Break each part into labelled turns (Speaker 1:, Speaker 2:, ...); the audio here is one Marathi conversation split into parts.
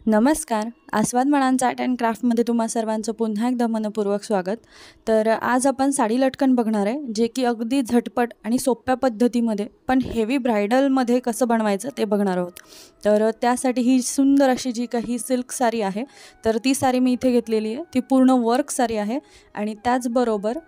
Speaker 1: नमस्कार. आस्वाद मनांचा आर्ट अँड क्राफ्टमध्ये तुम्हा सर्वांचं पुन्हा एकदा मनपूर्वक स्वागत. तर आज आपण साडी लटकन बघणार आहे, जे की अगदी झटपट आणि सोप्या पद्धतीमध्ये पण हेवी ब्रायडलमध्ये कसं बनवायचं ते बघणार आहोत. तर त्यासाठी ही सुंदर अशी जी काही सिल्क साडी आहे, तर ती साडी मी इथे घेतलेली आहे. ती पूर्ण वर्क साडी आहे आणि त्याचबरोबर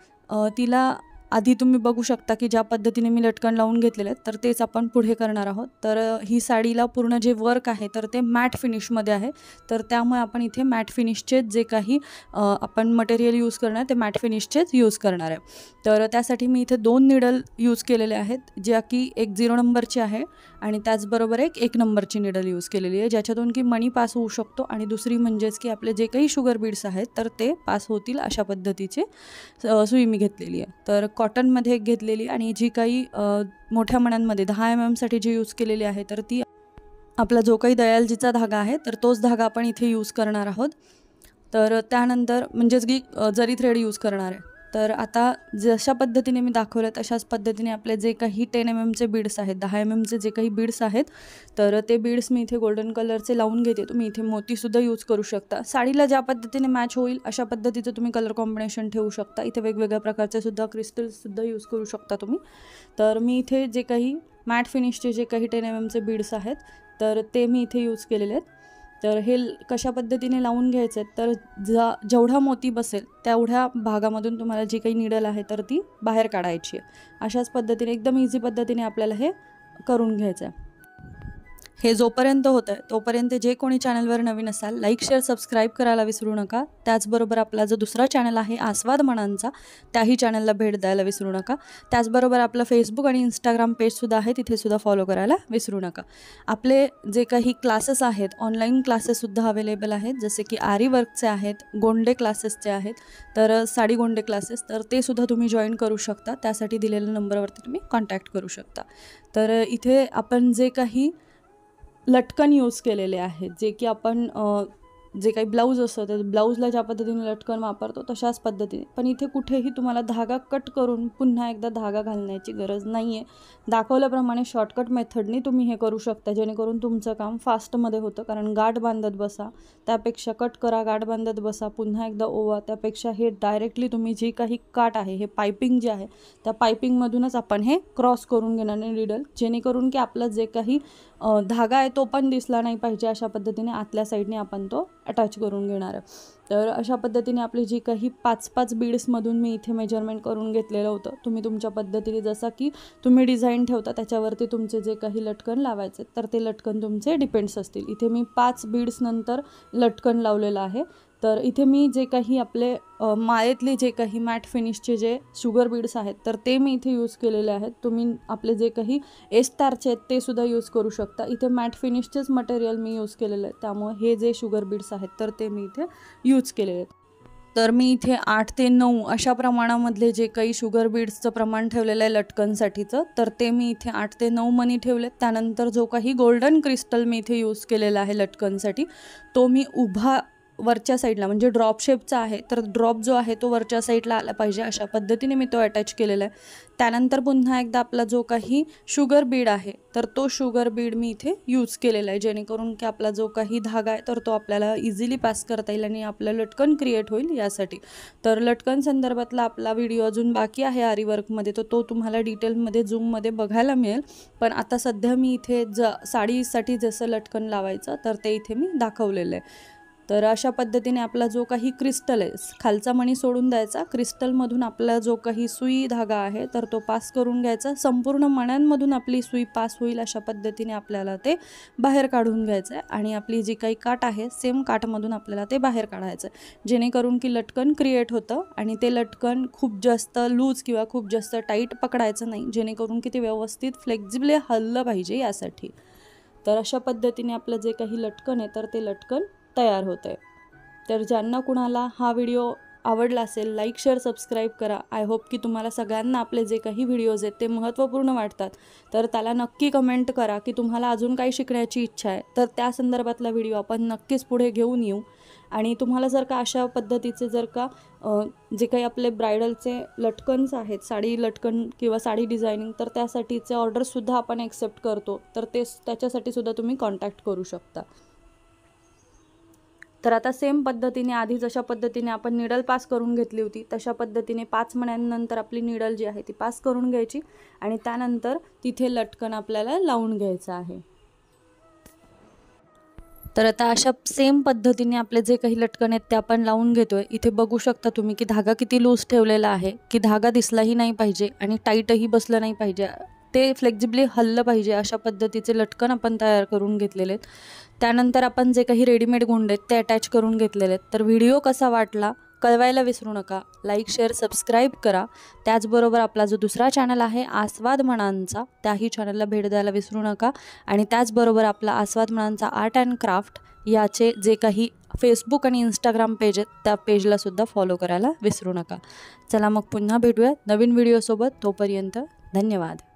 Speaker 1: तिला आधी तुम्ही बघू शकता की ज्या पद्धतीने मी लटकन लावून घेतलेले आहेत, तर तेच आपण पुढे करणार आहोत. तर ही साडीला पूर्ण जे वर्क आहे तर ते मॅट फिनिशमध्ये आहे. तर त्यामुळे आपण इथे मॅट फिनिशचे जे काही आपण मटेरियल यूज करणार ते मॅट फिनिशचेच यूज करणार आहे. तर त्यासाठी मी इथे 2 निडल यूज केलेले आहेत, ज्या की एक 0 नंबरची आहे आणि त्याचबरोबर एक 1 नंबरची निडल यूज केलेली आहे, ज्याच्यातून की मणी पास होऊ शकतो. आणि दुसरी म्हणजेच की आपले जे काही शुगर बीड्स आहेत तर ते पास होतील अशा पद्धतीचे सुई मी घेतलेली आहे. तर कॉटनमध्ये एक घेतलेली आणि जी काही मोठ्या मण्यांमध्ये 10 mm साठी जी यूज केलेली आहे तर ती आपला जो काही दयालजीचा धागा आहे तर तोच धागा आपण इथे यूज करणार आहोत. तर त्यानंतर म्हणजेच की जरी थ्रेड यूज करणार आहे. तर आता जशा पद्धतीने मी दाखवलं तशाच पद्धतीने आपले जे काही 10 mm बीड्स आहेत, 10 mm जे काही बीड्स आहेत तर ते बीड्स मी इथे गोल्डन कलरचे लावून घेते. तुम्ही इथे मोतीसुद्धा यूज करू शकता. साडीला ज्या पद्धतीने मॅच होईल अशा पद्धतीचं तुम्ही कलर कॉम्बिनेशन ठेवू शकता. इथे वेगवेगळ्या प्रकारचे सुद्धा क्रिस्टल्ससुद्धा यूज करू शकता तुम्ही. तर मी इथे जे काही मॅट फिनिशचे जे काही 10 mm बीड्स आहेत तर ते मी इथे यूज केलेले आहेत. तर हे कशा पद्धतीने लावून घ्यायचे तर जेवढा मोती बसेल तेवढ्या भागामधून तुम्हाला जी काही निडल आहे तर ती बाहेर काढायची आहे. अशाच पद्धतीने एकदम इझी पद्धतीने आपल्याला हे करून घ्यायचं आहे. हे जोपर्यंत होतं आहे तोपर्यंत जे कोणी चॅनलवर नवीन असाल लाईक शेअर सबस्क्राईब करायला विसरू नका. त्याचबरोबर आपला जो दुसरा चॅनल आहे आस्वाद मनांचा, त्याही चॅनलला भेट द्यायला विसरू नका. त्याचबरोबर आपलं फेसबुक आणि इंस्टाग्राम पेजसुद्धा आहे, तिथेसुद्धा फॉलो करायला विसरू नका. आपले जे काही क्लासेस आहेत ऑनलाईन क्लासेससुद्धा अवेलेबल आहेत, जसे की आरी वर्कचे आहेत, गोंडे क्लासेसचे आहेत, तर साडी गोंडे क्लासेस, तर ते सुद्धा तुम्ही जॉईन करू शकता. त्यासाठी दिलेल्या नंबरवरती तुम्ही कॉन्टॅक्ट करू शकता. तर इथे आपण जे काही लटकन यूज केलेले आहेत, जे की आपण जे काही ब्लाऊज असतं तर ब्लाऊजला ज्या पद्धतीने लटकन वापरतो तशाच पद्धतीने, पण इथे कुठेही तुम्हाला धागा कट करून पुन्हा एकदा धागा घालण्याची गरज नाही आहे. दाखवल्याप्रमाणे शॉर्टकट मेथडने तुम्ही हे करू शकता, जेणेकरून तुमचं काम फास्टमध्ये होतं. कारण गाठ बांधत बसा त्यापेक्षा कट करा, गाठ बांधत बसा, पुन्हा एकदा ओवा, त्यापेक्षा हे डायरेक्टली तुम्ही जी काही काठ आहे, हे पायपिंग जे आहे त्या पायपिंगमधूनच आपण हे क्रॉस करून घेणार निडल, जेणेकरून की आपलं जे काही धागा आहे तो पण दिसला नाही पाहिजे. अशा पद्धतीने आतल्या साईडने आपण तो अटॅच करून घेणार आहे. तर अशा पद्धतीने आपली जी काही 5-5 बीड्समधून मी इथे मेजरमेंट करून घेतलेलं होतं. तुम्ही तुमच्या पद्धतीने जसा की तुम्ही डिझाईन ठेवता त्याच्यावरती तुमचे जे काही लटकन लावायचे तर ते लटकन तुमचे डिपेंड्स असतील. इथे मी 5 बीड्स नंतर लटकन लावलेलं आहे. तर इथे मी जे काही आपले माळेतले जे काही मॅट फिनिशचे जे शुगर बीड्स आहेत तर ते मी इथे यूज केलेले आहेत. तुम्ही आपले जे काही एस्टारचे आहेत ते सुद्धा यूज करू शकता. इथे मॅट फिनिशचेच मटेरियल मी यूज केलेलं आहे, त्यामुळे हे जे शुगर बीड्स आहेत तर ते मी इथे यूज केलेले आहेत. तर मी इथे 8 ते 9 अशा प्रमाणामधले जे काही शुगर बीड्सचं प्रमाण ठेवलेलं आहे लटकनसाठीचं, तर ते मी इथे 8 ते 9 मणी ठेवलेत. त्यानंतर जो काही गोल्डन क्रिस्टल मी इथे यूज केलेला आहे लटकनसाठी, तो मी उभा वरच्या साईडला म्हणजे ड्रॉप शेपचा आहे, तर ड्रॉप जो आहे तो वरच्या साईडला आला पाहिजे अशा पद्धतीने मी तो अटॅच केलेला आहे. त्यानंतर पुन्हा एकदा आपला जो काही शुगर बीड आहे तर तो शुगर बीड मी इथे यूज केलेला आहे, जेणेकरून की आपला जो काही धागा आहे तर तो आपल्याला इझिली पास करता येईल आणि आपलं लटकन क्रिएट होईल यासाठी. तर लटकन संदर्भातला आपला व्हिडिओ अजून बाकी आहे आरी वर्कमध्ये, तर तो तुम्हाला डिटेलमध्ये झूममध्ये बघायला मिळेल. पण आता सध्या मी इथे साडीसाठी जसं लटकन लावायचं तर ते इथे मी दाखवलेलं आहे. तर अशा पद्धतीने आपला जो काही क्रिस्टल आहे, खालचा मणी सोडून द्यायचा, क्रिस्टलमधून आपला जो काही सुई धागा आहे तर तो पास करून घ्यायचा. संपूर्ण मण्यांमधून आपली सुई पास होईल अशा पद्धतीने आपल्याला ते बाहेर काढून घ्यायचं आहे. आणि आपली जी काही काठ आहे सेम काठमधून आपल्याला ते बाहेर काढायचं आहे, जेणेकरून की लटकन क्रिएट होतं. आणि ते लटकन खूप जास्त लूज किंवा खूप जास्त टाईट पकडायचं नाही, जेणेकरून की ते व्यवस्थित फ्लेक्झिबली हललं पाहिजे यासाठी. तर अशा पद्धतीने आपलं जे काही लटकन आहे तर ते लटकन तयार होतं आहे. तर ज्यांना कुणाला हा व्हिडिओ आवडला असेल लाईक शेअर सबस्क्राईब करा. आय होप की तुम्हाला सगळ्यांना आपले जे काही व्हिडिओज आहेत ते महत्त्वपूर्ण वाटतात. तर त्याला नक्की कमेंट करा की तुम्हाला अजून काही शिकण्याची इच्छा आहे, तर त्या संदर्भातला व्हिडिओ आपण नक्कीच पुढे घेऊन येऊ. आणि तुम्हाला जर का अशा पद्धतीचे जर का जे काही आपले ब्रायडलचे लटकन्स आहेत, साडी लटकन किंवा साडी डिझायनिंग, तर त्यासाठीचे ऑर्डर्ससुद्धा आपण ॲक्सेप्ट करतो. तर त्याच्यासाठी सुद्धा तुम्ही कॉन्टॅक्ट करू शकता. तर आता सेम पद्धतीने आधी जशा पद्धतीने आपण निडल पास करून घेतली होती तशा पद्धतीने 5 मण्यांनंतर आपली निडल जी आहे ती पास करून घ्यायची आणि त्यानंतर तिथे लटकन आपल्याला लावून घ्यायचं आहे। तर आता अशा सेम पद्धतीने आपले जे काही लटकन आहेत ते आपण लावून घेतोय। इथे बघू शकता तुम्ही की धागा किती लूज ठेवलेला आहे, की धागा दिसलाही नाही पाहिजे आणि टाईटही बसलं नाही पाहिजे, ते फ्लेक्झिबली हललं पाहिजे अशा पद्धतीचे लटकन आपण तयार करून घेतलेले आहेत। त्यानंतर आपण जे काही रेडीमेड गोंडे आहेत ते अटॅच करून घेतलेले आहेत। तर व्हिडिओ कसा वाटला कळवायला विसरू नका, लाईक शेअर सबस्क्राईब करा। त्याचबरोबर आपला जो दुसरा चॅनल आहे आस्वाद मणांचा, त्याही चॅनलला भेट द्यायला विसरू नका आणि त्याचबरोबर आपला आस्वाद मणांचा आर्ट अँड क्राफ्ट याचे जे काही फेसबुक आणि इंस्टाग्राम पेज आहेत त्या पेजला सुद्धा फॉलो करायला विसरू नका। चला मग पुन्हा भेटूया नवीन व्हिडिओसोबत, तोपर्यंत धन्यवाद।